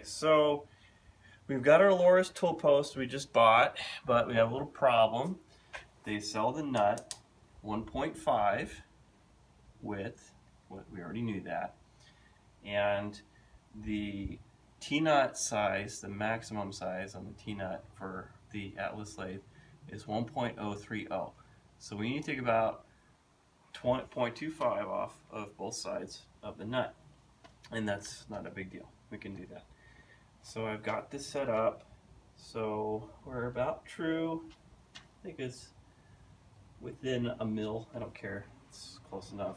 So we've got our Aloris tool post we just bought, but we have a little problem. They sell the nut 1.5 width, we already knew that, and the T-nut size, the maximum size on the T-nut for the Atlas lathe is 1.030. So we need to take about 0.25 off of both sides of the nut, and that's not a big deal. We can do that. So I've got this set up so we're about true. I think it's within a mil. I don't care, it's close enough.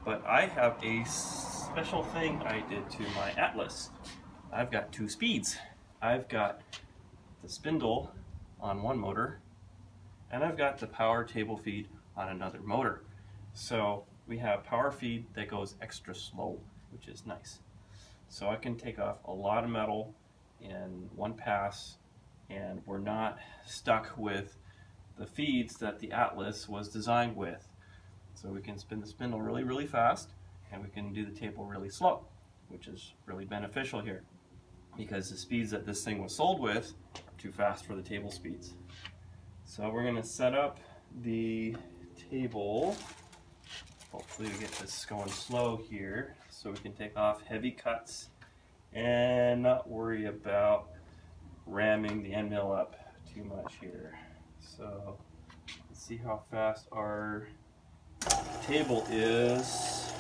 But I have a special thing I did to my Atlas. I've got two speeds. I've got the spindle on one motor, and I've got the power table feed on another motor. So we have power feed that goes extra slow, which is nice. So I can take off a lot of metal in one pass, and we're not stuck with the feeds that the Atlas was designed with. So we can spin the spindle really, really fast, and we can do the table really slow, which is really beneficial here, because the speeds that this thing was sold with are too fast for the table speeds. So we're going to set up the table. Hopefully we get this going slow here so we can take off heavy cuts and not worry about ramming the end mill up too much here. So let's see how fast our table is.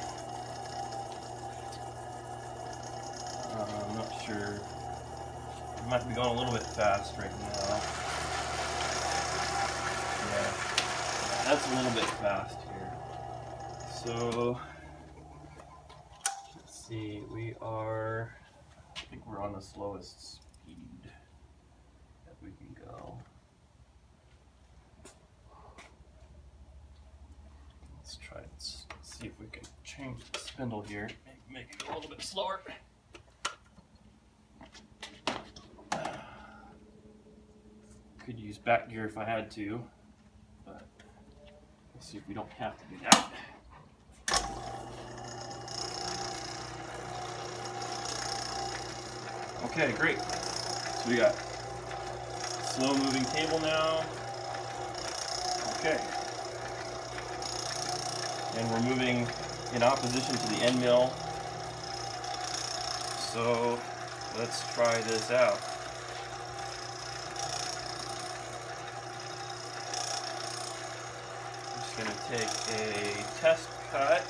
I'm not sure. It might be going a little bit fast right now. Yeah, that's a little bit fast here. So let's see, I think we're on the slowest speed that we can go. Let's try it. Let's see if we can change the spindle here, make it go a little bit slower. Could use back gear if I had to, but let's see if we don't have to do that. Okay, great. So we got slow moving table now. Okay. And we're moving in opposition to the end mill. So let's try this out. I'm just going to take a test cut.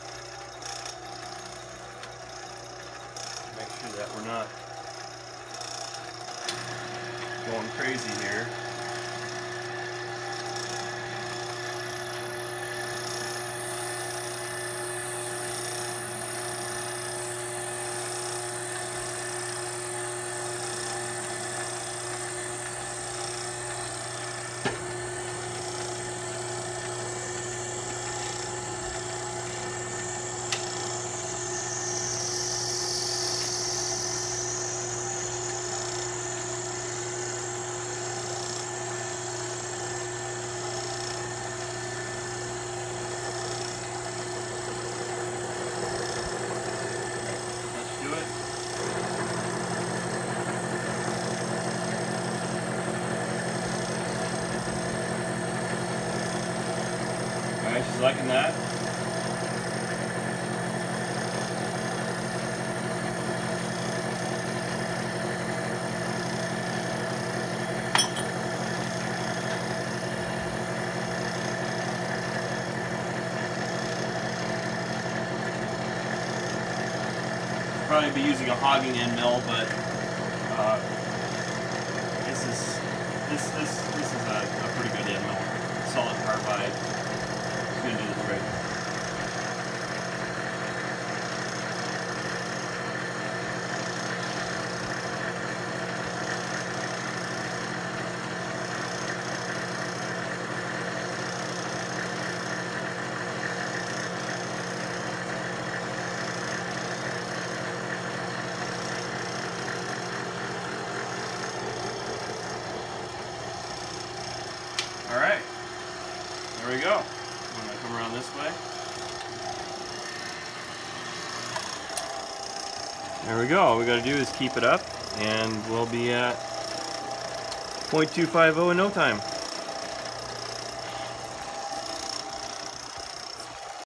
Make sure that we're not going crazy here. She's liking that. Probably be using a hogging end mill, but this is a pretty good end mill. Solid carbide. Going to do the trick. All right, there we go. I'm going to come around this way. There we go. All we got to do is keep it up, and we'll be at 0.250 in no time.